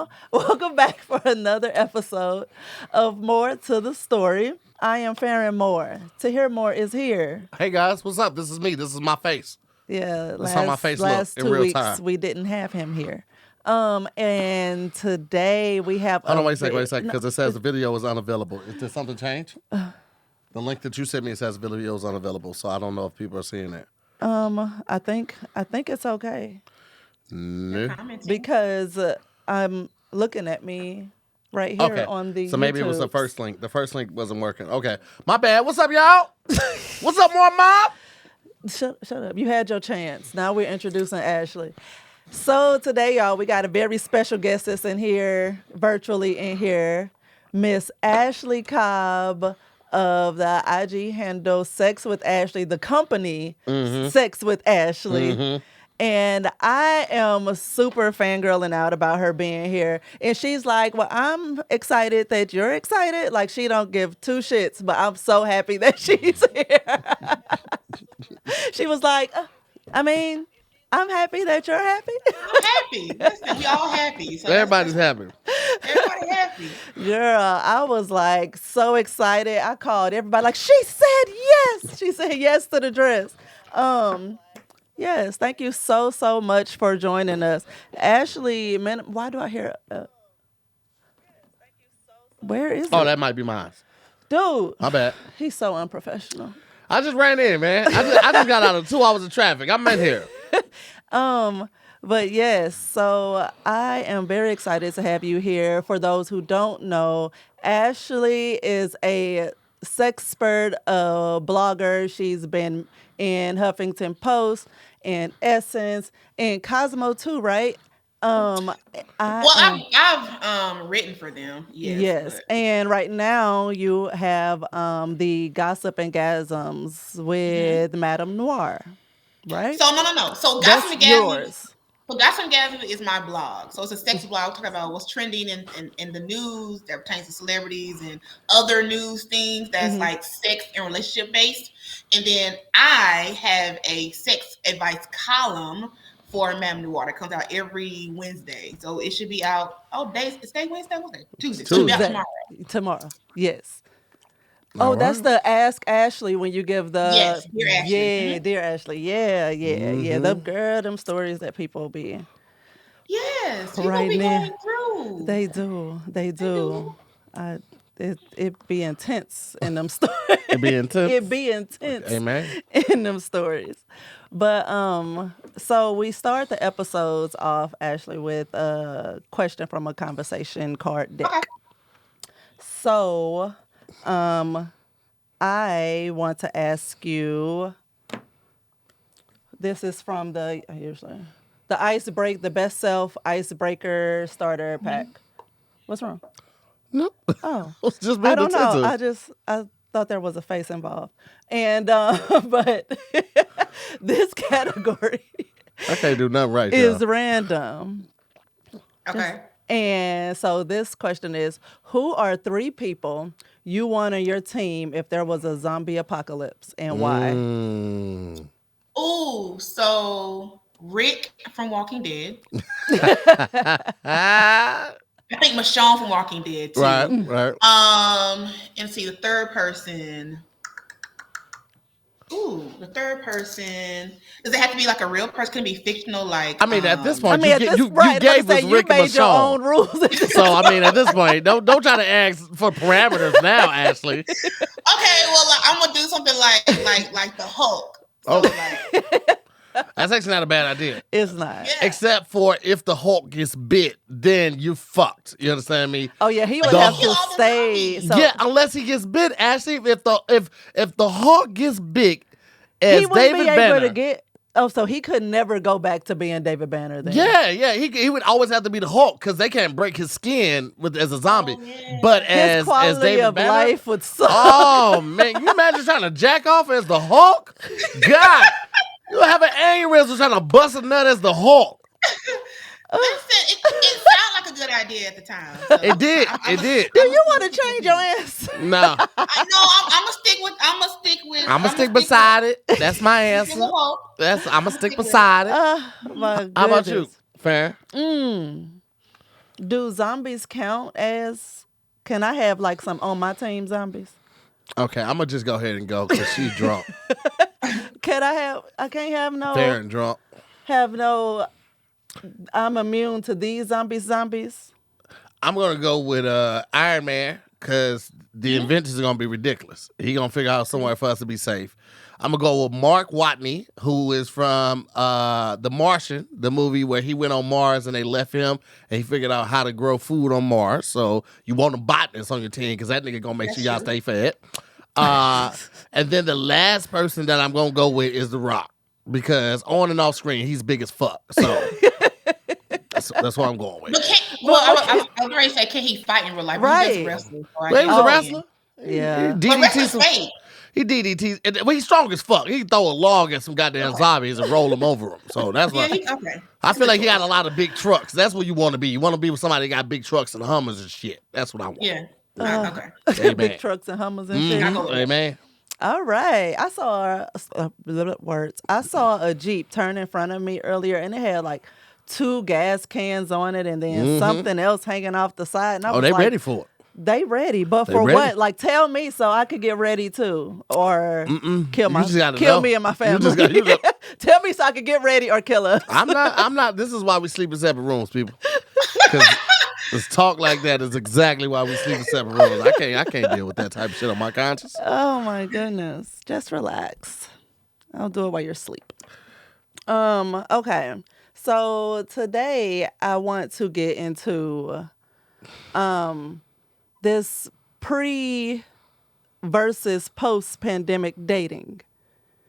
y'all. Welcome back for another episode of More to the Story. I am Farron Moore. To hear more is here. Hey guys, what's up? This is me. This is my face. Yeah, That's how my face last look in 2 real weeks time. we didn't have him here. And today we have. Hold on, wait a second, because it says the video is unavailable. Did something change? The link that you sent me says video is unavailable, so I don't know if people are seeing that. I think it's okay No. because I'm looking at me right here Okay. on the. So maybe it was the YouTubes. first link. The first link wasn't working. Okay. My bad. What's up, y'all? What's up, more mob? Shut up. You had your chance. Now we're introducing Ashley. So today, y'all, we got a very special guest that's in here, virtually in here, Miss Ashley Cobb of the IG handle Sex with Ashley, the company Sex with Ashley. And I am super fangirling out about her being here. And she's like, well, I'm excited that you're excited. Like, she don't give two shits, but I'm so happy that she's here. She was like, I'm happy that you're happy. I'm happy. Listen, we all happy. So Everybody's happy. everybody happy. Girl, I was like so excited. I called everybody like, she said yes. She said yes to the dress. Yes, thank you so much for joining us. Ashley, man, why do I hear where is Oh, it? that might be mine. Dude, My bad. he's so unprofessional. I just ran in, man. I just got out of 2 hours of traffic. I'm in here. But yes, so I am very excited to have you here. For those who don't know, Ashley is a sexpert, blogger. She's been in Huffington Post and Essence and Cosmo too, right? I've written for them. Yes. But And right now you have the Gossip and Gasms with Madame Noir, right? So no. So That's Gossip and Gasm. yours. So Gossip and Gasm is my blog. So it's a sex blog talking about what's trending in the news that pertains to celebrities and other news things that's like sex and relationship based. And then I have a sex advice column for Madame Noir that comes out every Wednesday. So it should be out. It's day Wednesday, Tuesday. It should be out tomorrow. Yes. All That's right. the Ask Ashley when you give the Yes, Dear Ashley. Yeah, Dear Ashley. Yeah. Them stories that people be Yes, people right be now. going through. They do. It be intense in them stories. It be intense. It be intense Amen. in them stories. But so we start the episodes off, Ashley, with a question from a conversation card deck. Okay. So I want to ask you. This is from the the best self icebreaker starter pack. What's wrong? No. Oh, It's just being I don't know. attentive. I thought there was a face involved, and but this category I can't do nothing right is y'all. random. Okay. And so this question is, who are 3 people you want on your team if there was a zombie apocalypse, and why? Ooh, so Rick from Walking Dead. I think Michonne from Walking Dead too. Right. And see the third person. Ooh, the third person. Does it have to be like a real person? Can it be fictional? Like At this point, at you this gave us you Rick and made your own Michonne. rules. So at this point, don't try to ask for parameters now, Ashley. Okay, well, I'm gonna do something like the Hulk. So, That's actually not a bad idea. It's not. Yeah. Except for if the Hulk gets bit, then you fucked. You understand me? Oh yeah, he would The have Hulk- to stay. So Yeah, unless he gets bit, Ashley. If the Hulk gets big as he wouldn't David be able Banner, to get. Oh, so he could never go back to being David Banner then. yeah, he would always have to be the Hulk because they can't break his skin as a zombie. yeah. But His as quality David of Banner, life would suck. oh man, you imagine trying to jack off as the Hulk? God, you have an aneurysm trying to bust a nut as the Hulk. Listen, it sounded like a good idea at the time. So It did. It did. Do you want to change your answer? No, I know. I'm gonna stick beside it. That's my answer. I'm gonna stick beside it. My goodness. How about you? Fair. Do zombies count as? Can I have like some on my team zombies? Okay, I'm gonna just go ahead and go because she's drunk, Can I have? I can't have fair no. and drunk. Have no. I'm immune to these zombies. Zombies. I'm gonna go with Iron Man because the Mhm. inventions are gonna be ridiculous. He gonna figure out somewhere for us to be safe. I'm gonna go with Mark Watney, who is from The Martian, the movie where he went on Mars and they left him and he figured out how to grow food on Mars. So you want a botanist on your team because that nigga gonna make sure That's y'all true. stay fed. And then the last person that I'm gonna go with is The Rock because on and off screen he's big as fuck. So that's what I'm going with. But can well, But what I was ready to say, can he fight in real life? But he does right. wrestle, so I Well, he guess was a Oh, he can. wrestler. He yeah. But DDT wrestling's some. fake. He DDT. Well, he's strong as fuck. He can throw a log at some goddamn Okay. zombies and roll them over them. So that's Yeah, what he okay. I That's a feel good like. He got a choice. lot of big trucks. That's what you want to be. You want to be with somebody that got big trucks and Hummers and shit. That's what I want. Yeah. Uh, Okay. big Amen. trucks and Hummers and shit. I go with that. Amen. All right. I saw words. I saw a Jeep turn in front of me earlier and it had like two gas cans on it and then something else hanging off the side. And I Oh, was they like, ready for it. they ready, but They for ready. what? Like tell me so I could get ready too. Or kill You just gotta kill know. me and my You family. just got. You just, Tell me so I could get ready or kill us. I'm not. I'm not. This is why we sleep in separate rooms, people. Because this talk like that is exactly why we sleep in separate rooms. I can't deal with that type of shit on my conscience. Oh my goodness. Just relax. I'll do it while you're asleep. Okay. So today I want to get into this pre versus post pandemic dating.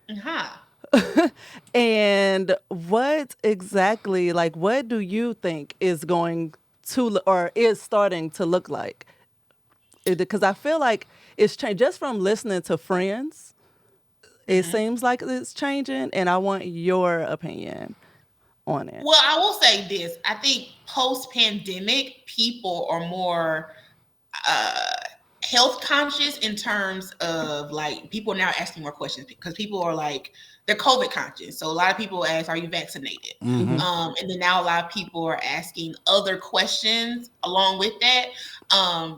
Uh-huh. And what exactly, like, what do you think is going to or is starting to look like? Because I feel like it's changed just from listening to friends. It seems like it's changing, and I want your opinion on it. Well, I will say this. I think post-pandemic, people are more uh, health conscious in terms of like people are now asking more questions because people are like they're COVID conscious. So a lot of people ask, "Are you vaccinated?" And then now a lot of people are asking other questions along with that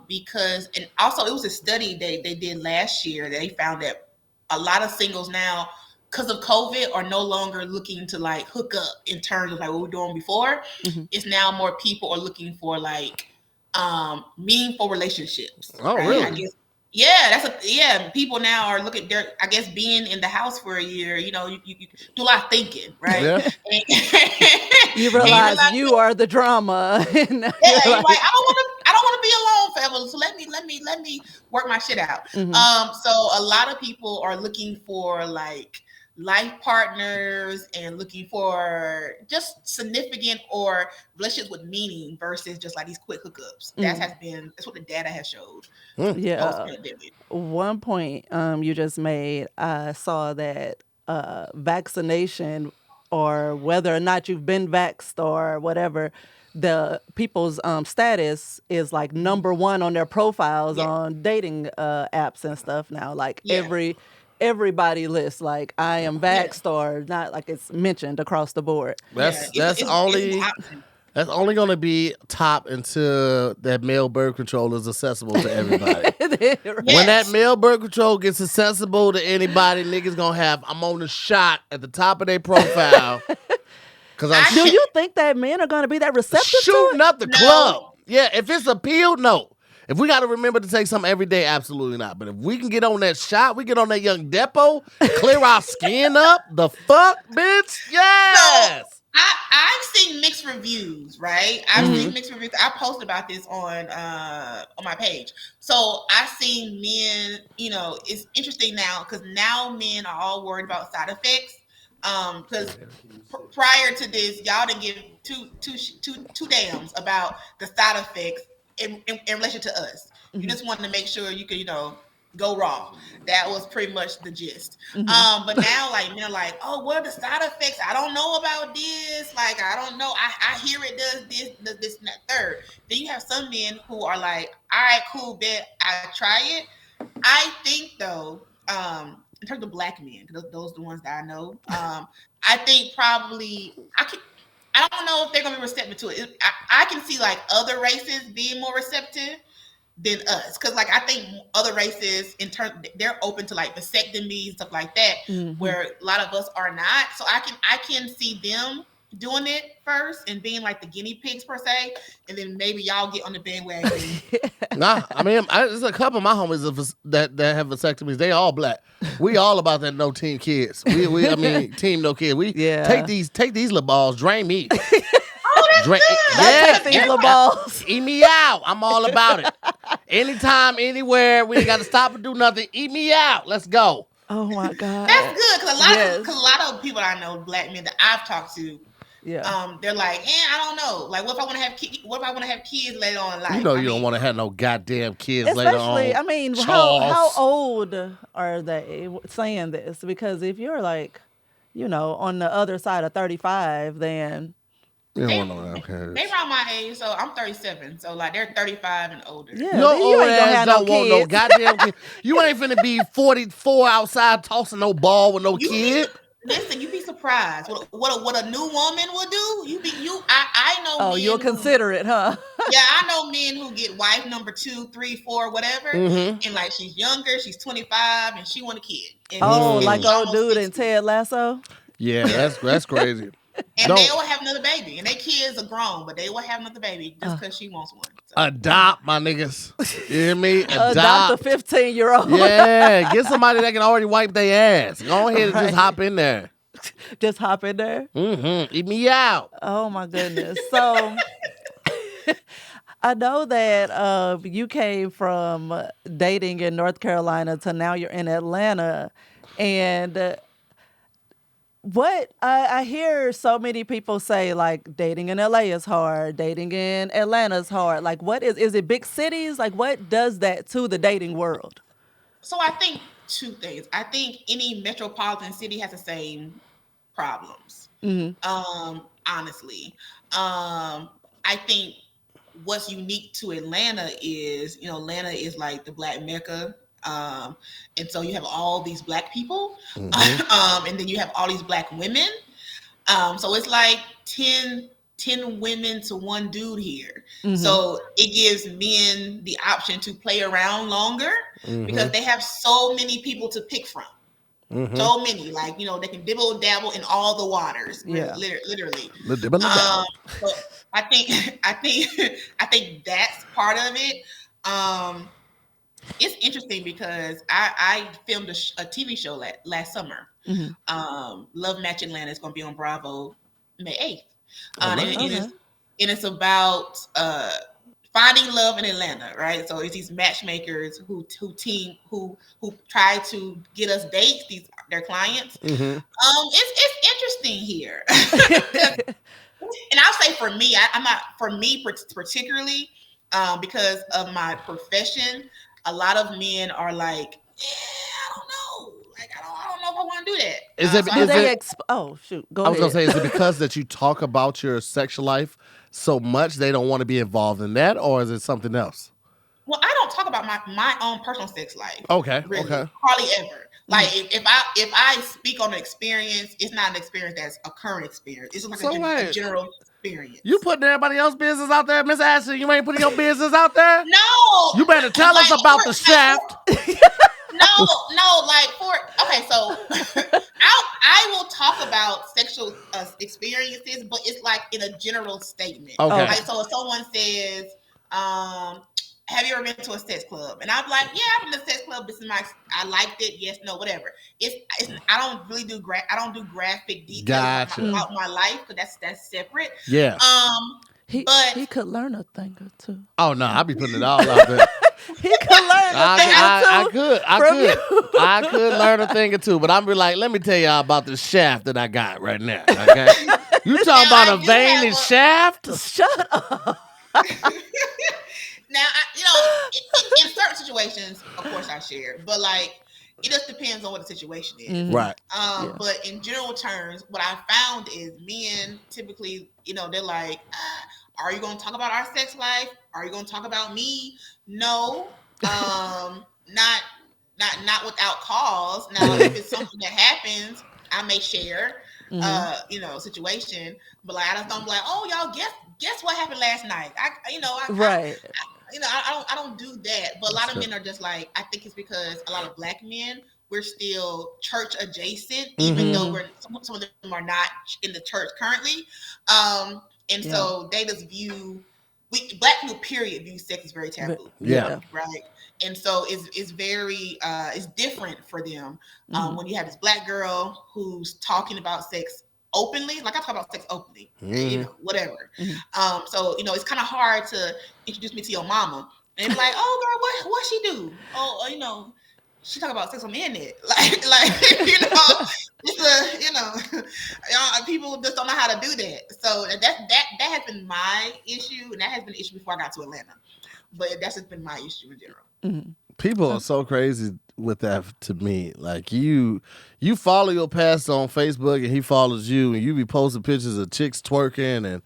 because and also it was a study they did last year that they found that a lot of singles now because of COVID are no longer looking to like hook up in terms of like what we were doing before. Mhm. It's now more people are looking for like meaningful relationships, Oh, right? I really? guess yeah, yeah. People now are looking. They're I guess being in the house for a year. You know, you do a lot of thinking, right? Yeah. And, You and you realize realize, you are the drama. And now yeah, you're you're like, like I don't want to be alone forever. So let me work my shit out. mhm. So a lot of people are looking for like life partners and looking for just significant or relationships with meaning versus just like these quick hookups. That's what the data has showed post Yeah. pandemic. One point you just made, I saw that vaccination or whether or not you've been vaxxed or whatever, the people's status is like number one on their profiles Yeah, on dating apps and stuff now. Like yeah, everybody lists like I am yeah, vaxxed or not, like it's mentioned across the board. yeah. That's It's an only option. that's only going to be top until that male birth control is accessible to everybody. When that Yes. male birth control gets accessible to anybody, niggas gonna have I'm on the shot at the top of their profile because I'm I Do can you think that men are going to be that receptive to shooting it? up the no. club. Yeah, if it's appealed, no. If we got to remember to take something every day, absolutely not. But if we can get on that shot, we get on that young depot, clear our skin up, the fuck, bitch, So yes. I've seen mixed reviews, right? I've Mm-hmm. seen mixed reviews. I posted about this on my page. So I've seen men. You know, it's interesting now because now men are all worried about side effects. Because prior to this, y'all didn't give two dams about the side effects in relation to us. You Mm-hmm. just wanted to make sure you could, go raw. That was pretty much the gist. Mm-hmm. But now like men are like, oh, what are the side effects? I don't know about this. Like, I don't know. I hear it does this and that third. Then you have some men who are like, all right, cool, bet I try it. I think though, in terms of black men, 'cause those are the ones that I know. I think probably I don't know if they're gonna be receptive to it. I can see like other races being more receptive than us, because like I think other races in turn they're open to like vasectomy and stuff like that, where a lot of us are not. So I can see them doing it first and being like the guinea pigs per se, and then maybe y'all get on the bandwagon. Nah, I mean, there's a couple of my homies that have vasectomies. They all black. We all about that no team kids. I mean, team no kids. We take these little balls, drain me. Drain, Take these little balls. Eat me out. I'm all about it. Anytime, anywhere. We ain't got to stop and do nothing. Eat me out. Let's go. Oh my God. That's good, because a lot of people I know, black men that I've talked to, they're like, I don't know. Like, what if I want to have what if I want to have kids later on in life? You know, you don't want to have no goddamn kids Especially, later on. I mean, how old are they saying this? Because if you're like, on the other side of 35, then you don't want no kids. They around my age, so I'm 37. So like they're 35 and older. Yeah, your you old ain't gonna ass have don't no want no kids. goddamn kid. You ain't finna be 44 outside tossing no ball with no kid. Listen, you be surprised what a new woman will do. I know. Oh, you'll consider it, huh? Yeah, I know men who get wife number 2, 3, 4, whatever, and like she's younger, she's 25, and she want a kid. And like old dude in Ted Lasso. Yeah, that's crazy. And they will have another baby, and their kids are grown, but they will have another baby just because she wants one. So. Adopt, my niggas. You hear me? Adopt a 15-year-old. Yeah, get somebody that can already wipe their ass. Go ahead and just hop in there. Just hop in there? Eat me out. Oh, my goodness. So, I know that you came from dating in North Carolina to now you're in Atlanta. And what I hear so many people say, like, dating in LA is hard, dating in Atlanta is hard. Like, what is it big cities? Like, what does that to the dating world? So I think two things. I think any metropolitan city has the same problems. Honestly. I think what's unique to Atlanta is, Atlanta is like the Black Mecca. And so you have all these Black people, and then you have all these Black women. So it's like 10 women to one dude here. So it gives men the option to play around longer because they have so many people to pick from. So many, like, they can dibble dabble in all the waters, literally. So I think that's part of it. It's interesting because I filmed a TV show last summer. Love Match Atlanta is going to be on Bravo May 8th. And it's about finding love in Atlanta, right? So it's these matchmakers who try to get us dates, their clients. It's interesting here. And I'll say for me, I'm not, for me particularly, because of my profession, a lot of men are like, I don't know. Like, I don't know if I want to do that. Oh, shoot. Go ahead. I was going to say, is it because that you talk about your sexual life so much they don't want to be involved in that, or is it something else? Well, I don't talk about my own personal sex life. Okay. Really, hardly ever. Like if I speak on an experience, it's not an experience that's a current experience. It's just like a general experience. You putting everybody else's business out there, Miss Ashley? You ain't putting your business out there? No. You better tell us about the shaft. So I will talk about sexual experiences, but it's like in a general statement. Okay. Like, so if someone says, have you ever been to a sex club? And I'm like, yeah, I've been to a sex club. This is I liked it. Yes, no, whatever. I don't really do graphic details about my life, because that's separate. Yeah. He could learn a thing or two. Oh no, I be putting it all out there. He could learn a thing or two. I could learn a thing or two, but I'm be like, let me tell y'all about the shaft that I got right now. Okay, you talking about a vein and shaft? Shut up. Now, in certain situations, of course, I share, but like, it just depends on what the situation is. Right. But in general terms, what I found is men typically, they're like, are you going to talk about our sex life? Are you going to talk about me? No. Not without cause. Now, if it's something that happens, I may share. situation. But like I just don't be like, oh y'all, guess what happened last night? Right. I don't do that. But a lot of men are just like, I think it's because a lot of black men, we're still church adjacent, even though some of them are not in the church currently. And so they just black people period view sex as very taboo. Yeah. Right. And so it's very it's different for them when you have this black girl who's talking about sex openly. Like I talk about sex openly, whatever. So it's kind of hard to introduce me to your mama and be like, oh girl, what she do? Oh, she talk about sex on the internet. People just don't know how to do that. So that has been my issue, and that has been an issue before I got to Atlanta. But that's just been my issue in general. People are so crazy with that to me. Like you follow your pastor on Facebook and he follows you, and you be posting pictures of chicks twerking and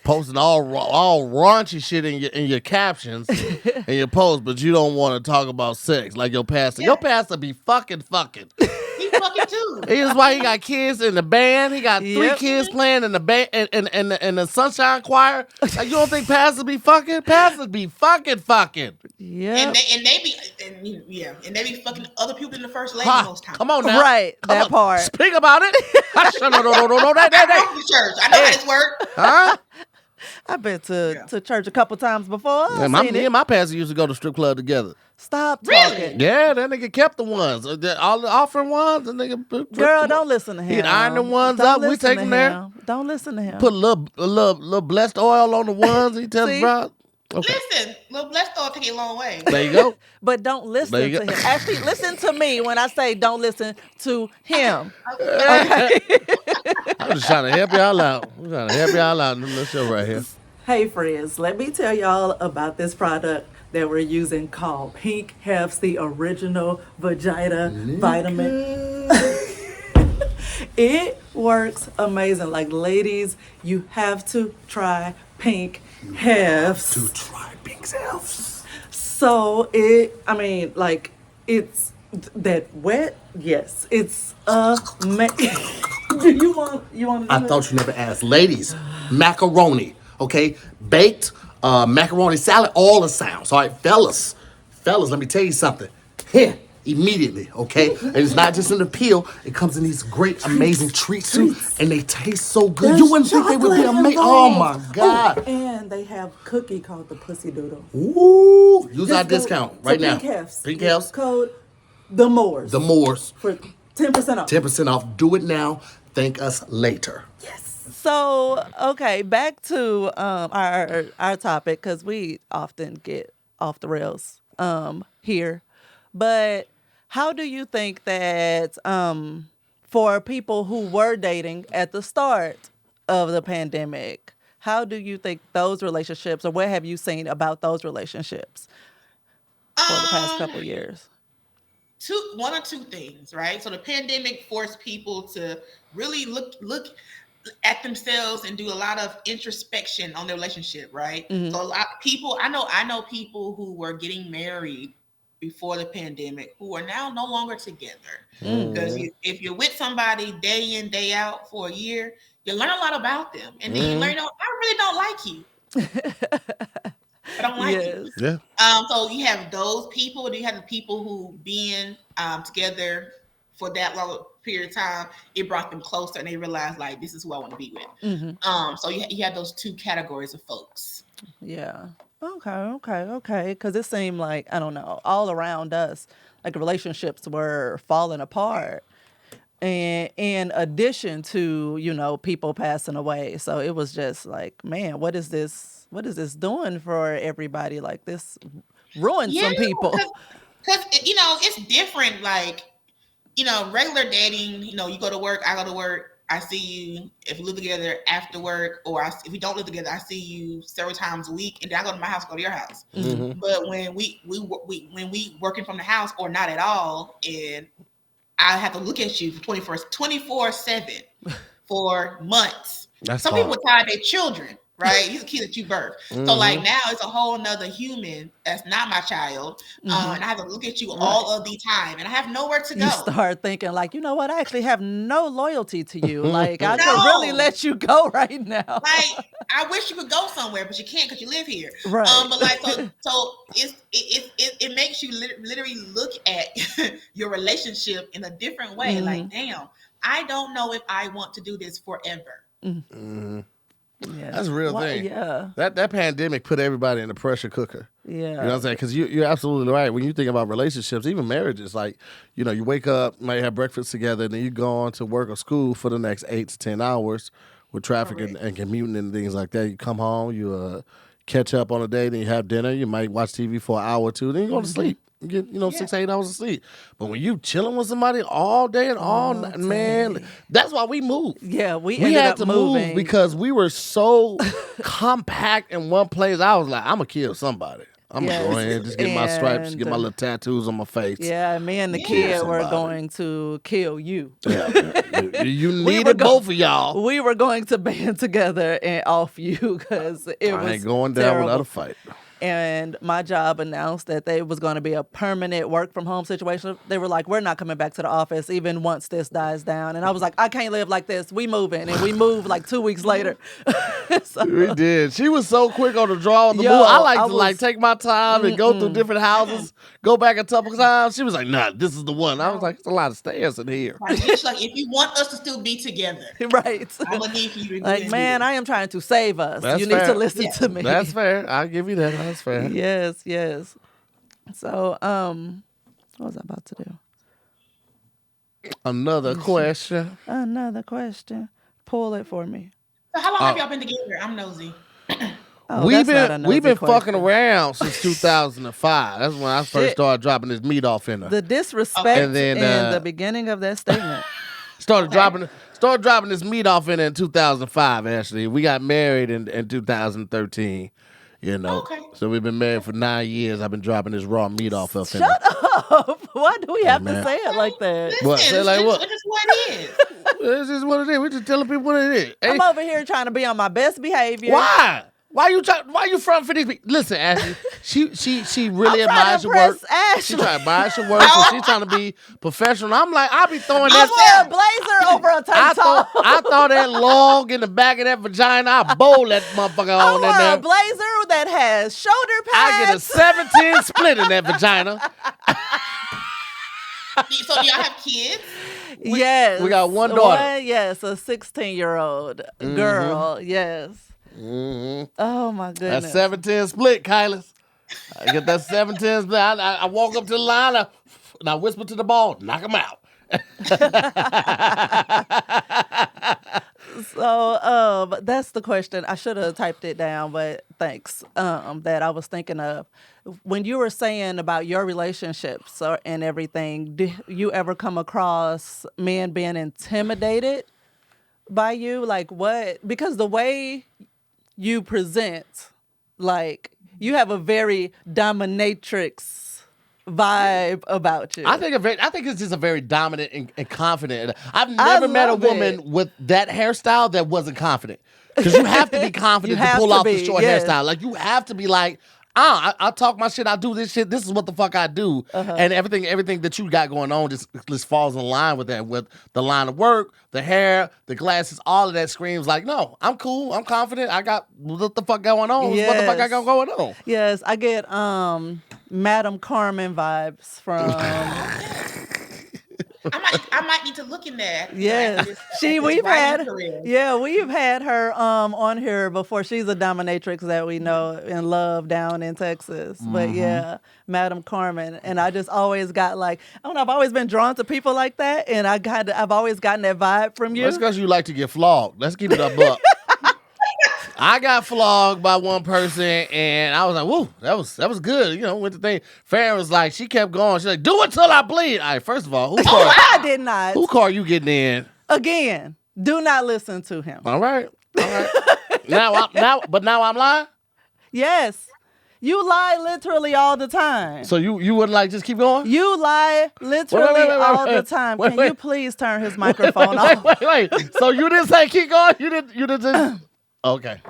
posting all raunchy shit in your captions and your posts, but you don't want to talk about sex like your pastor. Your pastor be fucking. He fucking too. Here's why he got kids in the band. He got 3 kids playing in the band and the Sunshine Choir. Like you don't think pastors be fucking? Pastors be fucking. Yeah. And they be fucking other people in the first lady most times. Come on now. Right. That part. Speak about it. No. I go to church. I know how this works. Huh? I've been to church a couple times before. Me and my pastor used to go to strip club together. Stop Really? talking. Yeah, that nigga kept the ones. All the offering ones, the nigga. Girl, don't listen to him. He'd iron the ones up. We take them there. Don't listen to him. Put a little blessed oil on the ones. He tells us about. Okay. Listen, little blessed oil take you a long way. There you go. But don't listen to him. Actually, listen to me when I say don't listen to him. Okay. I'm just trying to help y'all out. I'm trying to help y'all out in this little show right here. Hey friends, let me tell y'all about this product that we're using called Pink Hef's, the original vagina vitamin. It works amazing. Like, ladies, you have to try Pink Hef's. So it's that wet. Yes, it's amazing. Do you want to? I thought you never asked, ladies. Macaroni, okay, baked macaroni salad, all the sounds. All right, fellas, let me tell you something. Here, immediately, okay? And it's not just in the peel. It comes in these great, amazing treats too, and they taste so good. You wouldn't think they would be amazing. Oh my God! And they have cookie called the Pussy Doodle. Ooh, use our discount right now. Pink Hef's code the Moors. The Moors for 10% off. 10% off. Do it now. Thank us later. Yes. So, okay, back to our topic, because we often get off the rails here. But how do you think that for people who were dating at the start of the pandemic, how do you think those relationships, or what have you seen about those relationships for the past couple of years? One or two things, right? So the pandemic forced people to really look at themselves and do a lot of introspection on their relationship, right? Mm-hmm. So a lot of people, I know people who were getting married before the pandemic who are now no longer together. Because if you're with somebody day in, day out for a year, you learn a lot about them. And then you learn, I really don't like you. I don't like you. Yeah. So you have those people, and you have the people who being together for that long period of time, it brought them closer, and they realized, like, this is who I want to be with. Mm-hmm. So you have those two categories of folks. Yeah. Okay. Because it seemed like, I don't know, all around us, like relationships were falling apart. And in addition to, people passing away. So it was just like, man, what is this doing for everybody? Like, this ruined some people. Because, it's different. Like, regular dating, you go to work, I go to work, I see you. If we live together after work, or if we don't live together, I see you several times a week, and then I go to my house, go to your house. Mm-hmm. But when we working from the house or not at all, and I have to look at you for 24/7 for months. That's Some hard. people tie their children, right? He's a kid that you birthed. So like now it's a whole nother human that's not my child. And I have to look at you all of the time and I have nowhere to go. You start thinking like, you know what? I actually have no loyalty to you. Like I could really let you go right now. Like I wish you could go somewhere, but you can't because you live here. Right. But like so it makes you literally look at your relationship in a different way. Like, damn, I don't know if I want to do this forever. Yeah. That's a real thing. Yeah. That pandemic put everybody in the pressure cooker. Yeah. You know what I'm saying? Because you're absolutely right. When you think about relationships, even marriages, like, you know, you wake up, might have breakfast together, and then you go on to work or school for the next 8 to 10 hours with traffic and commuting and things like that. You come home, you catch up on a day, then you have dinner. You might watch TV for an hour or two, then you go to sleep. You get, 6 to 8 hours of sleep. But when you chilling with somebody all day and all night, man, that's why we moved. Yeah, we had ended up to moving move because we were so compact in one place. I was like, I'm gonna kill somebody. I'm gonna go ahead and just get my stripes, get my little tattoos on my face. Yeah, me and the kid were going to kill you. Yeah. You needed both of y'all. We were going to band together and off you because it was I ain't going down terrible. without a fight. And my job announced that they was going to be a permanent work from home situation. They were like, we're not coming back to the office even once this dies down. And I was like, I can't live like this. We moving. And we moved like 2 weeks later. So, We did. She was so quick on the draw on the Yo, move. I like I to was- take my time and go through different houses, go back a couple times. She was like, nah, this is the one. I was like, it's a lot of stairs in here. Like, it's like if you want us to still be together, right. I'm gonna need for you to do Like, this. man, I am trying to save us. That's you need fair. to listen to me. That's fair. I'll give you that. That's fair. Yes, yes. So, what was I about to do? Another question. Another question. Pull it for me. So how long have y'all been together? I'm nosy. Oh, we've that's not a been nosy fucking question. around since 2005. That's when I first Shit. started dropping this meat off in her. The disrespect And then, in the beginning of that statement. Started dropping this meat off in 2005. Actually, we got married in 2013. You know, Okay. so we've been married for 9 years. I've been dropping this raw meat off in her. Shut up. Why do we have to man. say it like that? Listen, What? Say like what? It's just what it is. This is what it is. We're just telling people what it is. Hey, I'm over here trying to be on my best behavior. why? Why you front for these people? Listen, Ashley, she really I'm trying admires to your work. impress She Ashley. trying to admire your work, so she's trying to be professional. I'm like, I'll be throwing I that. wear a blazer over a tank top. I thought that log in the back of that vagina. I bowl that motherfucker I on in wear a there. blazer that has shoulder I get a pads. 17 split in that vagina. So do y'all have kids? Yes. we got one daughter. Yes, a 16-year-old girl. Yes. Oh, my That goodness. 7-10 split, Kylis. I get that 7-10 split. I walk up to the line and I whisper to the ball, knock him out. So, that's the question. I should have typed it down, but thanks. That I was thinking of when you were saying about your relationships and everything. Do you ever come across men being intimidated by you? Like what? Because the way you present, like you have a very dominatrix vibe about you. I think it's just a very dominant and confident. I've never met a love woman it. with that hairstyle that wasn't confident. Because you have to be confident You to have pull to off the be, short yes. hairstyle. Like you have to be like, I talk my shit, I do this shit, this is what the fuck I do. And everything that you got going on just falls in line with that, with the line of work, the hair, the glasses, all of that screams like, no, I'm cool, I'm confident, I got what the fuck going on, what the fuck I got going on. Yes, I get Madam Carmen vibes from I might need to look in that. yes. This We've writing had career. we've had her on here before. She's a dominatrix that we know and love down in Texas. But yeah, Madam Carmen. And I just always got like, I don't know, I've always been drawn to people like that, and I've always gotten that vibe from you. That's because you like to get flogged. Let's keep it a buck. I got flogged by one person, and I was like, "Woo, that was good." You know, with the thing, Farron was like, she kept going. She's like, "Do it till I bleed." All right, first of all, I did not. who car you getting in? Again, do not listen to him. All right. now I'm lying. Yes. You lie literally all the time. So you wouldn't like just keep going? You lie literally wait, all the wait. time. Wait, Can wait. you please turn his microphone off? Wait. So you didn't say keep going? You didn't just... Okay.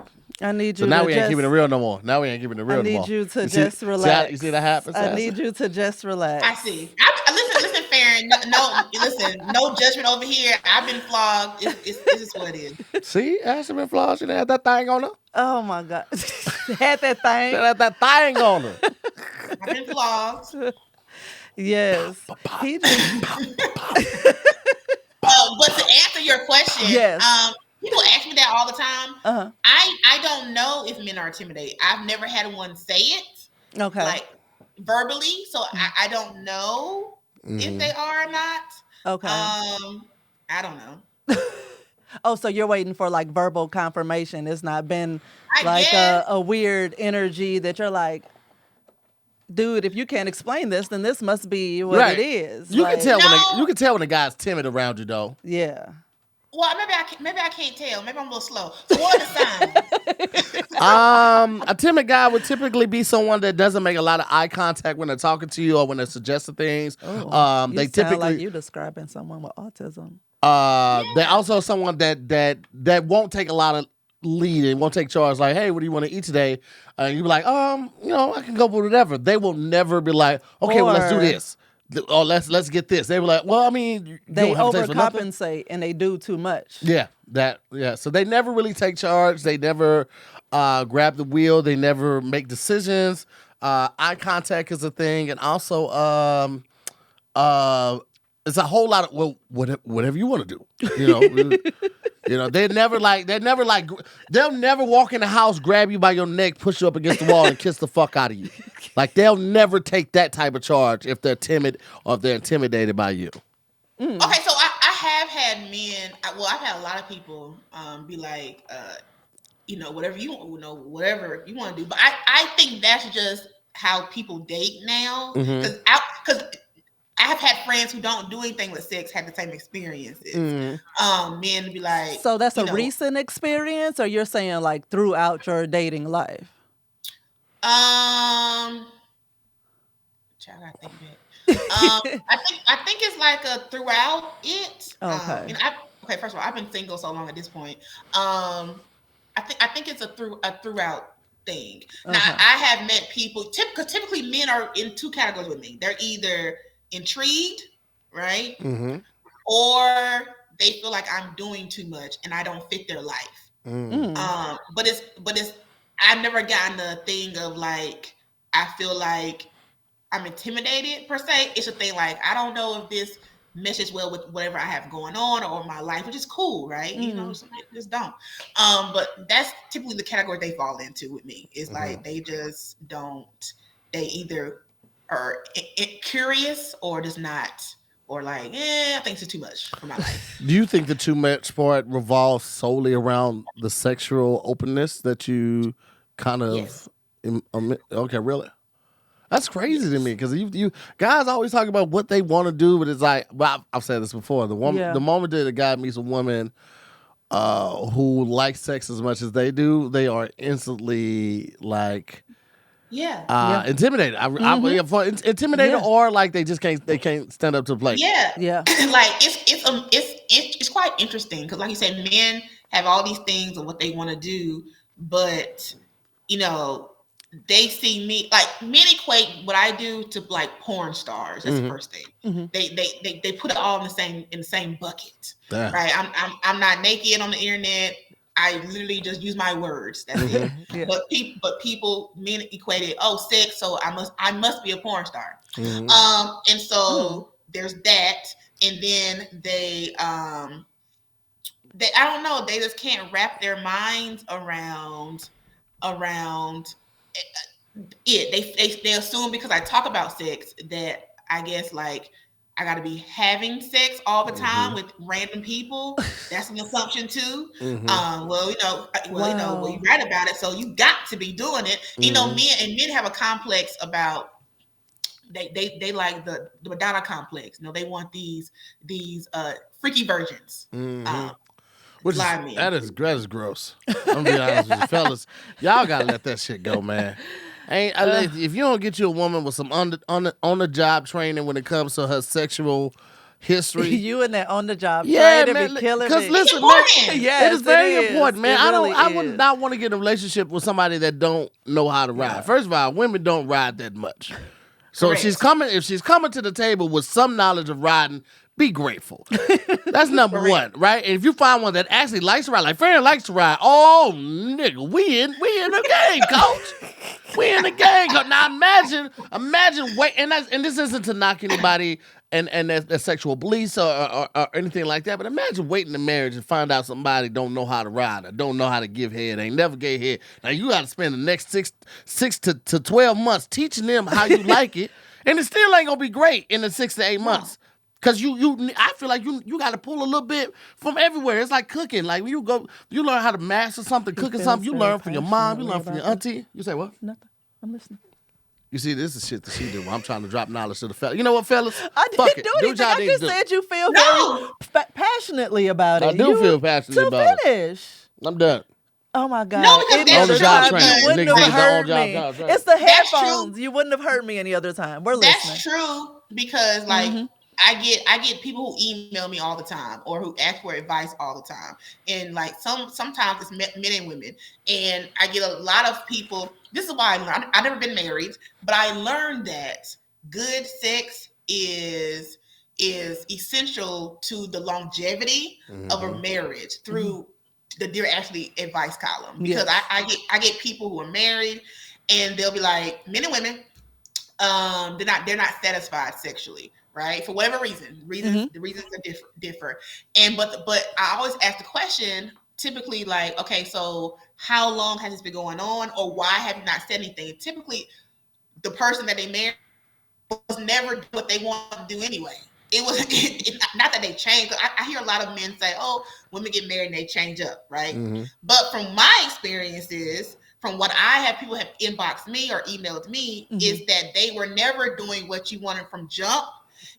I need So you now to we ain't just, keeping it real no more. Now we ain't keeping it real I no more. need you to You just see, relax. you see that happens? I need you to just relax. I see. Listen, Farron. Listen. No judgment over here. I've been flogged. This is what it is. See, Ashley been flawed. She done had that thing on her. Oh my God. Had that She thing. done had that thing on her. I've been flogged. Yes. He just, But to answer your question, Yes. people ask me that all the time. uh-huh. I don't know if men are intimidated. I've never had one say it Okay. like verbally, so I don't know if they are or not. Okay. I don't know. Oh, so you're waiting for like verbal confirmation. It's not been I like guess. a weird energy that you're like, dude, if you can't explain this, then this must be what Right. it is. You like, can tell No. you can tell when a guy's timid around you though. Yeah. Well, maybe I can't tell. Maybe I'm a little slow. So what are the signs? A timid guy would typically be someone that doesn't make a lot of eye contact when they're talking to you or when they're suggesting things. Oh, you They sound typically like you describing someone with autism. They also someone that won't take a lot of lead and won't take charge. Like, hey, what do you want to eat today? And you be like, I can go with whatever. They will never be like, okay, well, let's do Or- this. Or let's get this. They were like, well, I mean, you They don't have to taste for nothing. overcompensate and they do too much. Yeah. So they never really take charge. They never grab the wheel. They never make decisions. Eye contact is a thing, and also it's a whole lot of whatever you want to do. They'll never walk in the house, grab you by your neck, push you up against the wall, and kiss the fuck out of you. Like they'll never take that type of charge if they're timid or if they're intimidated by you. Okay, so I have had men. I've had a lot of people be like, whatever you whatever you want to do. But I think that's just how people date now. Because I have had friends who don't do anything with sex had the same experiences. Men be like, So that's a recent experience, or you're saying like throughout your dating life? Child, I think that. I think it's like a throughout it. Okay. First of all, I've been single so long at this point. I think it's a throughout thing. Now I have met people. Typically, men are in two categories with me. They're either intrigued, right, or they feel like I'm doing too much and I don't fit their life. But it's I've never gotten the thing of like I feel like I'm intimidated per se. It's a thing like I don't know if this meshes well with whatever I have going on or my life, which is cool, right? Some people just don't. But that's typically the category they fall into with me. It's like they just don't. They either are curious or just not, or like, I think it's too much for my life. Do you think the too much part revolves solely around the sexual openness that you kind of? Yes. Okay, really? That's crazy to me because you guys always talk about what they want to do, but it's like, well, I've said this before. The moment that a guy meets a woman who likes sex as much as they do, they are instantly like. Intimidated. Intimidated, or like they can't stand up to the plate. Yeah. Like it's quite interesting because, like you said, men have all these things of what they want to do, but they see me like men equate what I do to like porn stars. That's the first thing. They put it all in the same bucket. Damn. Right? I'm not naked on the internet. I literally just use my words. That's it. Yeah. But people, men equated, sex, so I must be a porn star. And so there's that, and then they I don't know, they just can't wrap their minds around it. They assume because I talk about sex that I guess like I got to be having sex all the time with random people. That's an assumption too. You write about it, so you got to be doing it. Men have a complex about they like the Madonna complex. They want these freaky virgins. That is gross. I'm gonna be honest with you, fellas. Y'all gotta let that shit go, man. If you don't get you a woman with some on the job training when it comes to her sexual history. You and that on the job Yeah, training man. be killing Because me. listen, man, important. Yes, it is very is. important, man. It really I would is. not want to get in a relationship with somebody that don't know how to ride. First of all, women don't ride that much. So if Correct. she's coming to the table with some knowledge of riding, be grateful. That's number one, right? And if you find one that actually likes to ride, like Farron likes to ride, oh nigga, we in the game, coach. We in the game. Now imagine wait, and this isn't to knock anybody and their sexual beliefs or anything like that, but imagine waiting in marriage and find out somebody don't know how to ride or don't know how to give head, ain't never gave head. Now you got to spend the next six to 12 months teaching them how you like it, and it still ain't gonna be great in the 6 to 8 months. Cause I feel like you got to pull a little bit from everywhere. It's like cooking. Like when you learn how to master something, cooking something. You learn from your mom. You learn from your auntie. You say what? Nothing. I'm listening. You see, this is shit that she do. I'm trying to drop knowledge to the fellas. You know what, fellas? I Fuck didn't it. do what anything. y'all I need just to do. said you feel No. very passionately about it. I do feel passionately about it. To finish. I'm done. Oh my God. No, because Any that's other On the job time training. you wouldn't Niggas have is on heard job me. training. It's the That's headphones. true. You wouldn't have heard me any other time. We're That's listening. true because like I get people who email me all the time or who ask for advice all the time, and like sometimes it's men and women, and I get a lot of people. This is why I learned. I've never been married, but I learned that good sex is essential to the longevity of a marriage through the Dear Ashley advice column, because Yes. I get people who are married and they'll be like, men and women, they're not satisfied sexually, right? For whatever reason. The reasons are differ. And but I always ask the question, typically like, okay, so how long has this been going on, or why have you not said anything? And typically the person that they married was never what they want to do anyway. It was not that they changed. I hear a lot of men say, "Oh, women get married and they change up," right? But from my experiences, from what people have inboxed me or emailed me, is that they were never doing what you wanted from jump,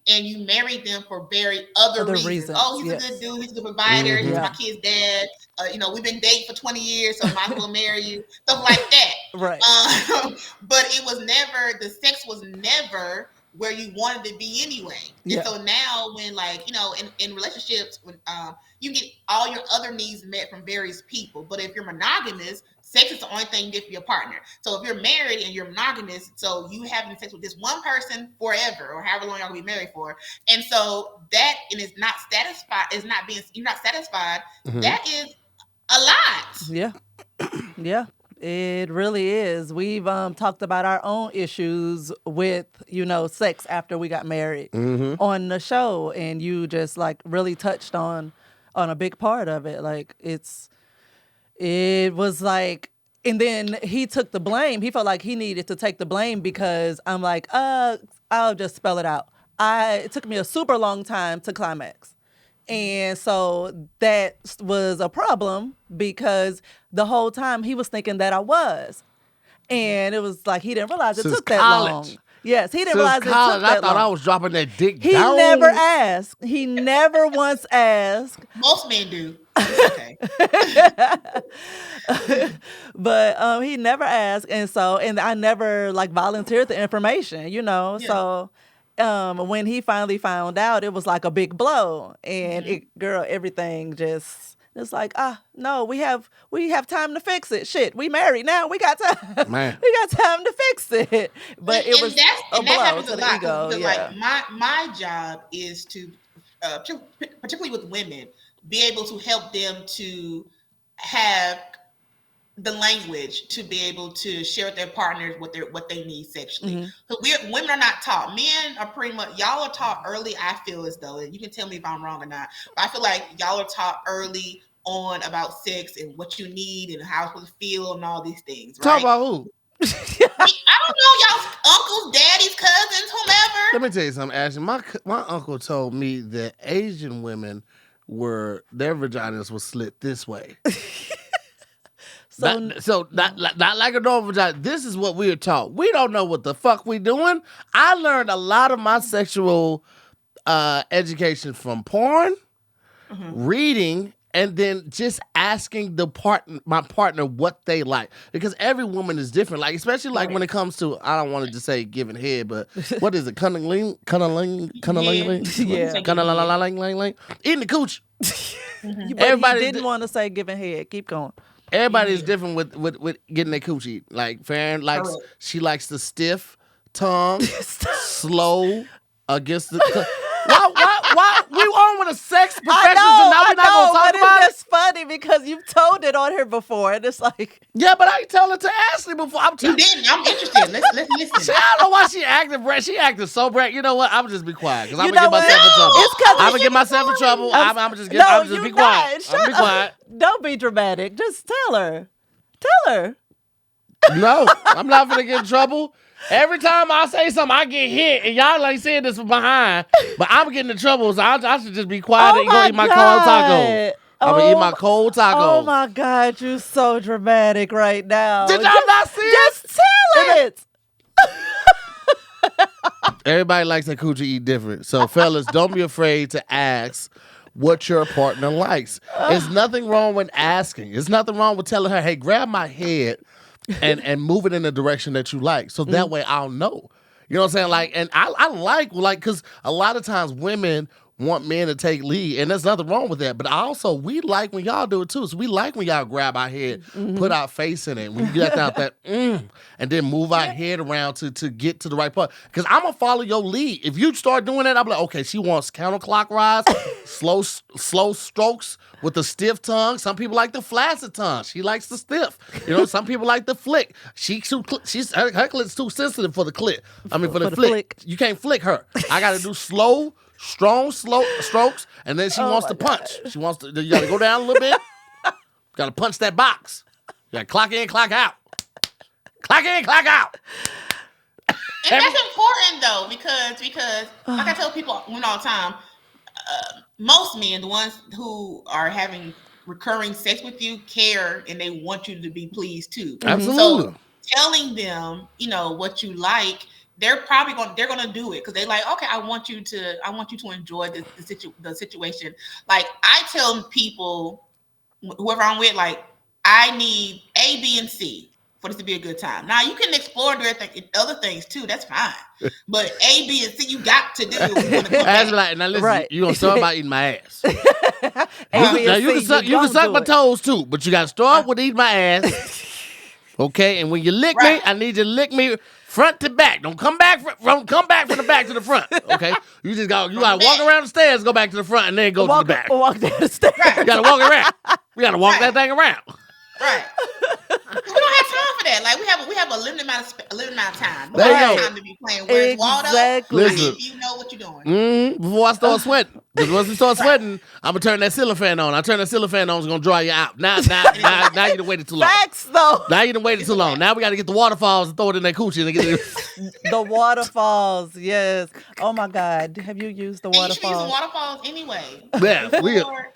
and you married them for very other reasons. Oh, he's a good dude. He's a good provider. He's my kid's dad. We've been dating for 20 years, so I might as well marry you. Stuff like that. Right. But it was never, the sex was never where you wanted to be anyway. And so now when in relationships, when you get all your other needs met from various people, but if you're monogamous, sex is the only thing you get for your partner. So if you're married and you're monogamous, so you having sex with this one person forever or however long y'all gonna be married for, and so that is not satisfied, you're not satisfied, that is a lot. Yeah. Yeah. It really is. We've talked about our own issues with, sex after we got married on the show, and you just like really touched on a big part of it. Like it was like, and then he took the blame. He felt like he needed to take the blame because I'm like, I'll just spell it out. It took me a super long time to climax. And so that was a problem because the whole time he was thinking that I was. And it was like he didn't realize it Since took that college. long. Yes, he didn't Since realize it took college, that I thought long. I was dropping that dick He down. never asked. He never once asked. Most men do. It's okay. But he never asked, and I never like volunteered the information, So when he finally found out, it was like a big blow, and everything just it's like no, we have time to fix it. Shit, we married now. We got time. Man. We got time to fix it. But it was a that blow happens to a the lot, ego. because Yeah. like my job is to particularly with women, be able to help them to have the language to be able to share with their partners what they need sexually. So women are not taught. Men are pretty much, y'all are taught early. I feel as though, and you can tell me if I'm wrong or not, but I feel like y'all are taught early on about sex and what you need and how it's supposed to feel and all these things. Right? Talk about who? I don't know, y'all's uncles, daddies, cousins, whomever. Let me tell you something, Ashley. My uncle told me that Asian women their vaginas were slit this way. Not like a normal vagina. This is what we are taught. We don't know what the fuck we doing. I learned a lot of my sexual education from porn, reading, and then just asking my partner what they like, because every woman is different. Like especially like when it comes to, I don't want to just say giving head, but what is it? Cunnilingus, Yeah. eating the cooch. But Everybody he didn't want to say giving head. Keep going. Everybody is different with getting their coochie. Like Farron likes, she likes the stiff tongue, slow against the. Why we on with a sex professionals and now we're not gonna talk but about it's just funny because you've told it on here before, and it's like, Yeah, but I ain't telling it to Ashley before. You didn't. I'm interested. Let's listen. See, I don't know why she acted brand. She acted so brand. You know what? I'm just be quiet because I'm You gonna get know myself in what? trouble. It's 'cause I'm gonna get myself in trouble. I'm just you're be quiet. not. Shut I'm be quiet. up. Don't be dramatic. Just tell her. Tell her. No, I'm not gonna get in trouble. Every time I say something, I get hit, and y'all like saying this from behind. But I'm getting in trouble, so I should just be quiet and go eat my cold tacos. I'm gonna eat my cold tacos. Oh my God, you're so dramatic right now. Did y'all not see it? Just tell it. Everybody likes their coochie eat different. So, fellas, don't be afraid to ask what your partner likes. There's nothing wrong with asking. There's nothing wrong with telling her, hey, grab my head and move it in the direction that you like. So that way I'll know. You know what I'm saying? Like, and I like, because a lot of times women want men to take lead, and there's nothing wrong with that. But also, we like when y'all do it too. So we like when y'all grab our head, put our face in it, we get out that, and then move our head around to get to the right part. Because I'm gonna follow your lead. If you start doing that, I'm like, okay, she wants counterclockwise, slow strokes with the stiff tongue. Some people like the flaccid tongue. She likes the stiff. You know, some people like the flick. Her clit's too sensitive for the clit. I mean, for the flick. You can't flick her. I got to do slow strokes, and then she wants to punch. She wants to. You got to go down a little bit. Got to punch that box. You got to clock in, clock out. Clock in, clock out. And that's important though, because like I tell people all the time, most men, the ones who are having recurring sex with you, care and they want you to be pleased too. Absolutely. So telling them, what you like, they're gonna do it because they like, okay, I want you to enjoy the situation. Like I tell people, whoever I'm with, like I need A, B, and C for this to be a good time. Now you can explore other things too. That's fine, but A, B, and C you got to do. That's like, now listen, you gonna start by eating my ass. You can suck my toes too, but you got to start with eating my ass. Okay, and when you lick me, I need you to lick me front to back. Don't come back from the back to the front. Okay, you gotta walk around the stairs, go back to the front, and then go to the back. Walk down the stairs. You gotta walk around. We gotta walk that thing around. Right. We don't have time for that. Like we have a limited amount of time. We There don't you have go. time to be playing Where's Waldo. Exactly. I Listen. need you know what you're doing. Before I start sweating, because once you start sweating, I'm gonna turn that ceiling fan on. I turn that ceiling fan on, it's gonna dry you out. Now you done waited too long. Facts though. Now you done waited too long. Now we gotta get the waterfalls and throw it in that coochie and get it. The waterfalls, yes. Oh my God, have you used the And you should be using waterfalls? waterfalls anyway. Yeah, we. Or-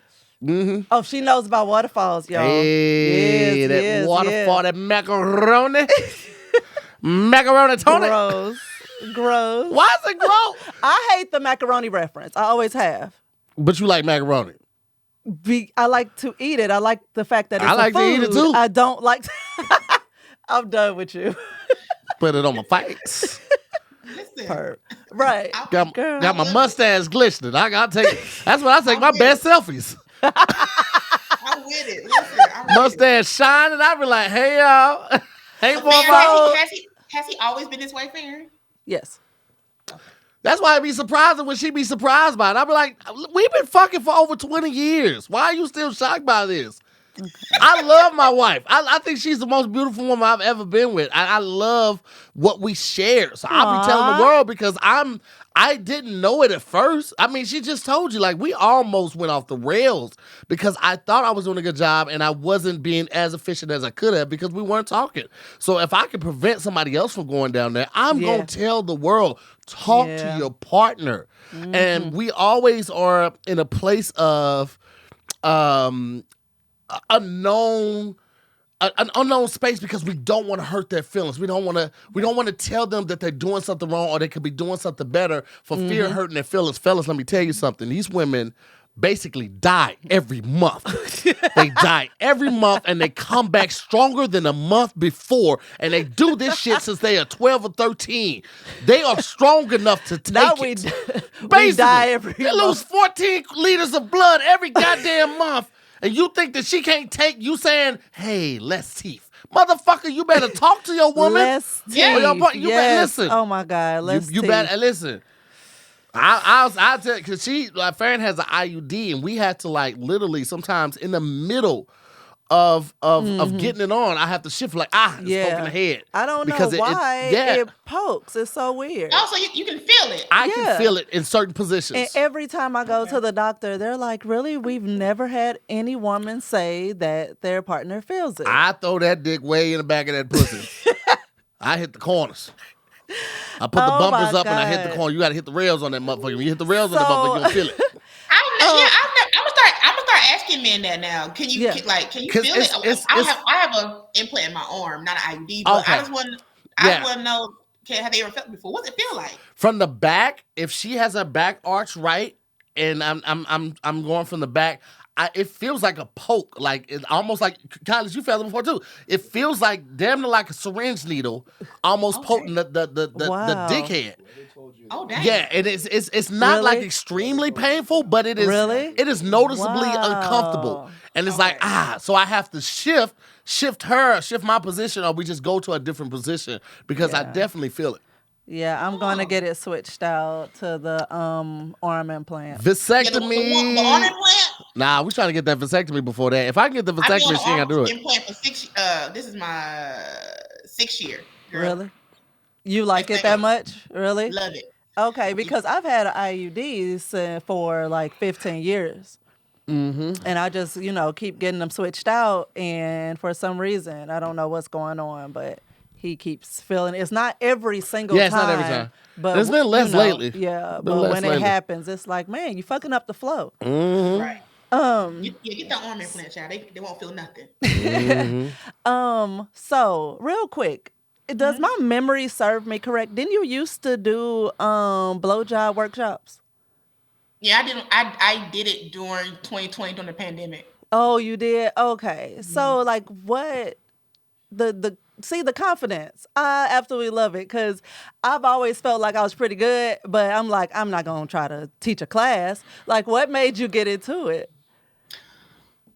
Oh, she knows about waterfalls, y'all. Hey, Yes, that yes, waterfall, yes. that macaroni. Macaroni Tony. Gross. Why is it gross? I hate the macaroni reference. I always have. But you like macaroni. I like to eat it. I like the fact that it's I like a to food. eat it too. I don't like. I'm done with you. Put it on my face. Listen, Right. Got Girl. my mustache glistening. I gotta take. That's when I take my best selfies. I'm with it. Listen, I'm with it. Mustache shining. I be like, hey y'all, hey So, boy, Farron, has he always been this way, Farron? Yes. That's why I be surprised when she be surprised by it. I be like, we've been fucking for over 20 years. Why are you still shocked by this? I love my wife. I think she's the most beautiful woman I've ever been with. I love what we share. So I'll be telling the world because I didn't know it at first. I mean, she just told you, like, we almost went off the rails because I thought I was doing a good job and I wasn't being as efficient as I could have because we weren't talking. So if I could prevent somebody else from going down there, I'm going to tell the world, talk to your partner. And we always are in a place of an unknown space because we don't want to hurt their feelings. We don't want to tell them that they're doing something wrong or they could be doing something better for fear of hurting their feelings. Fellas, let me tell you something. These women basically die every month. They die every month and they come back stronger than a month before. And they do this shit since they are 12 or 13. They are strong enough to take Now it. we die every They month. lose 14 liters of blood every goddamn month. And you think that she can't take you saying, hey, less teeth. Motherfucker, you better talk to your woman. Less teeth. Yeah. Or your boy- you better Yes. listen. Oh my God. Less You teeth. better listen. I'll tell you, because Farron has an IUD, and we had to like literally sometimes in the middle of getting it on, I have to shift it's poking the head. I don't know Because why it pokes. It's so weird. Also, you can feel it. I Yeah. can feel it in certain positions. And every time I go to the doctor, they're like, really? We've never had any woman say that their partner feels it. I throw that dick way in the back of that pussy. I hit the corners. I put the Oh, bumpers my up and I hit the God. corner. You got to hit the rails on that motherfucker. When you hit the rails on the So- motherfucker, you're going to feel it. I'm gonna start asking men that now. Can you Yeah. can you 'Cause feel it's- it? it's- I have an implant in my arm, not an IUD, but Okay. I just want to know, have they ever felt it before? What's it feel like? From the back, if she has her back arch right, and I'm going from the back, it feels like a poke, like it's almost like Kylie, you felt it before too. It feels like damn near like a syringe needle, almost Okay. poking the Wow. dickhead. Oh, dang. Yeah, and it's not like Really? extremely painful, but it is Really? it is noticeably Wow. uncomfortable, and it's like Okay. so I have to shift my position, or we just go to a different position because I Yeah. definitely feel it. Yeah, I'm going to get it switched out to the arm implant. Yeah, Vasectomy. the arm implant. Nah, we trying to get that vasectomy before that. If I can get the I've been on vasectomy, she ain't the gotta do arm it. implant for this is my 6th year. Girl. Really? You like it that much? Really? Love it. Okay, because I've had IUDs for like 15 years. Mm-hmm. And I just, keep getting them switched out. And for some reason, I don't know what's going on, but he keeps feeling it's not every single Yeah, time. it's not every time. But It's been less lately. Yeah, Been but less when it lately. happens, it's like, man, you fucking up the flow. Mm-hmm. Right. Get the arm implant, child. They won't feel nothing. So real quick, does my memory serve me correct? Didn't you used to do blowjob workshops? Yeah, I did it during 2020 during the pandemic. Oh, you did? Okay. So like what the confidence. I absolutely love it because I've always felt like I was pretty good, but I'm like, I'm not gonna try to teach a class. Like what made you get into it?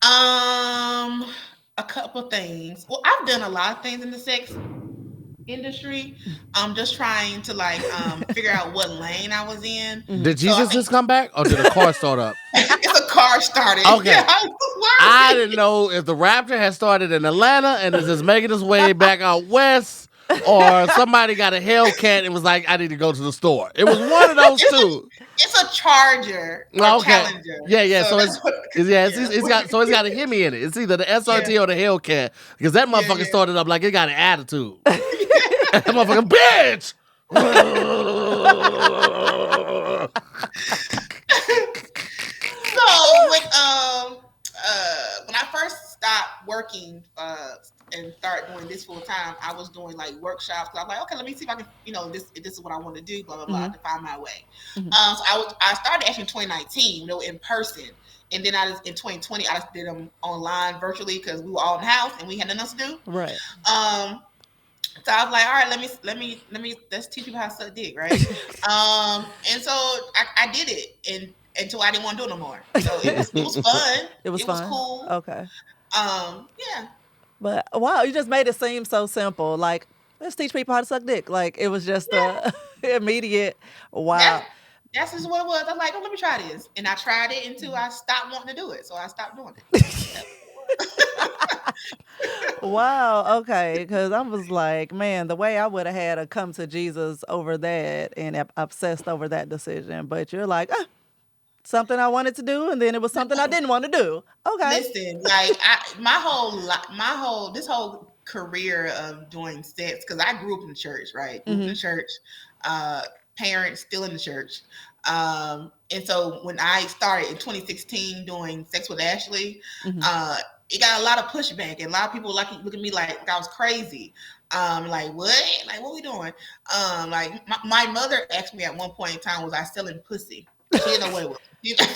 A couple things. Well, I've done a lot of things in the sex industry. I'm just trying to figure out what lane I was in. Did Jesus just come back, or did a car start up? It's a car started. Okay. Yeah, I was I worried. didn't know if the Raptor had started in Atlanta and is just making its way back out west, or somebody got a Hellcat and was like, I need to go to the store. It was one of those two. It's a Charger or Challenger. Yeah. So that's it's got a Hemi in it. It's either the SRT or the Hellcat because that motherfucker started up like it got an attitude. That motherfucker, bitch. So when I first stopped working and start doing this full time, I was doing workshops. So I'm like, okay, let me see if I can, this is what I want to do, blah blah blah, to find my way. So I started actually in 2019, in person, and then in 2020 I just did them online virtually because we were all in the house and we had nothing else to do. Right. So I was like, all right, let's teach people how to suck dick, right? And so I did it until I didn't want to do it no more. So it was fun. It was fun. Cool. Okay. Yeah. But wow, you just made it seem so simple. Like, let's teach people how to suck dick. Like it was just a immediate wow. That's just what it was. I was like, oh, let me try this. And I tried it until I stopped wanting to do it. So I stopped doing it. Wow. Okay. Because I was like, man, the way I would have had to come to Jesus over that and obsessed over that decision. But you're like, something I wanted to do, and then it was something I didn't want to do. Okay. Listen, this whole career of doing sex, because I grew up in the church, right? Grew up in the church, parents still in the church. And so when I started in 2016 doing Sex with Ashley, it got a lot of pushback, and a lot of people look at me like I was crazy. Like what? Like what we doing? Like my mother asked me at one point in time, was I selling pussy? She didn't know what it was.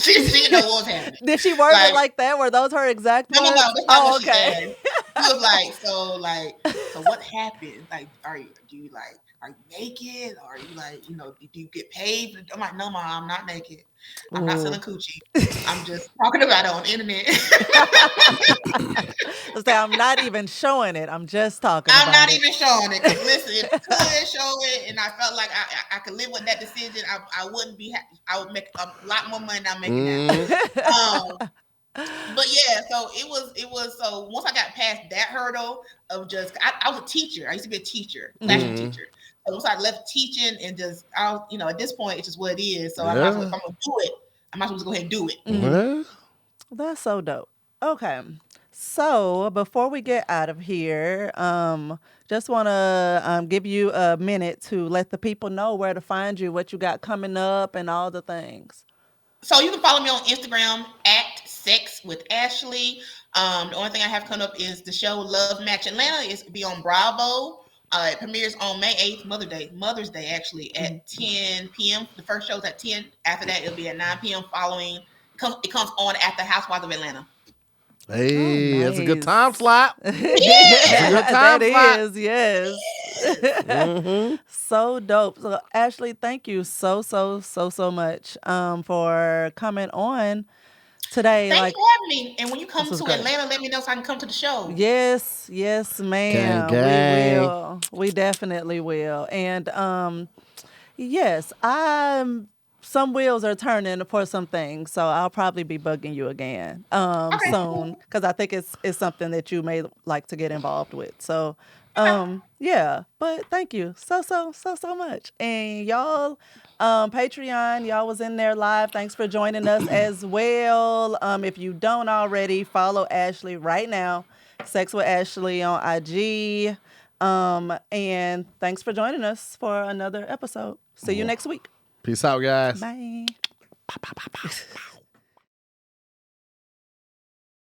She didn't know what was happening. Did she word it like that? Were those her exact No, words? that's not what she okay. said. She was so what happened? Like, are you naked? Or are you do you get paid? I'm like, no, Mom, I'm not naked. I'm not selling coochie. I'm just talking about it on the internet. I'm not even showing it. I'm just talking about it. I'm not even showing it. Because listen, if I could show it and I felt like I could live with that decision, I wouldn't be happy. I would make a lot more money than I'm making now. But yeah, so it was so once I got past that hurdle of just I was a teacher. I used to be a teacher, classroom teacher. So once I left teaching and just at this point it's just what it is. So I might as well, if I'm gonna do it, I might as well just go ahead and do it. That's so dope. Okay. So before we get out of here, just want to give you a minute to let the people know where to find you, what you got coming up, and all the things. So you can follow me on Instagram at Sex with Ashley. The only thing I have coming up is the show Love Match Atlanta. It's be on Bravo. It premieres on May 8th, Mother's Day actually, at 10 p.m. The first show's at 10. After that, it'll be at 9 p.m. following. It comes on after Housewives of Atlanta. Hey, that's a good time slot. Yeah, that is, yes. So dope. So Ashley, thank you so much for coming on today. Thanks for having me. And when you come to Atlanta, let me know so I can come to the show. Yes, ma'am. Gang. We will. We definitely will. And yes, some wheels are turning for some things, so I'll probably be bugging you again soon because I think it's something that you may like to get involved with. So, yeah. But thank you so much, and y'all, Patreon, y'all was in there live. Thanks for joining us as well. If you don't already, follow Ashley right now, Sex with Ashley on IG. And thanks for joining us for another episode. See you next week. Peace out, guys. Bye.